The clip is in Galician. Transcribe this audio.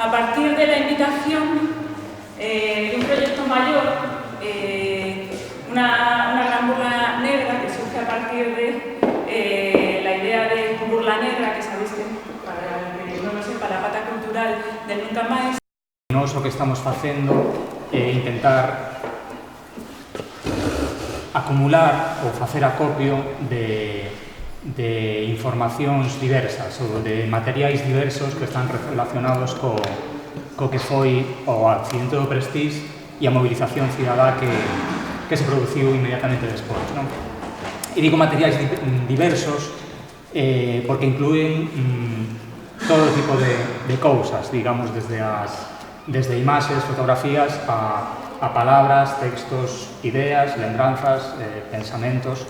A partir de la invitación de un proyecto mayor, una gran burla negra que surge a partir de la idea de burla negra, que sabéis que, para el que non o sepa, la pata cultural del Nunca Máis. Nós o que estamos facendo é intentar acumular ou facer acopio de informacións diversas ou de materiais diversos que están relacionados co que foi o accidente do Prestige e a movilización cidadá que se produciu inmediatamente despois, non? E digo materiais diversos porque inclúen todo tipo de cousas, digamos, desde imaxes, fotografías a palabras, textos, ideas, lembranzas, pensamentos.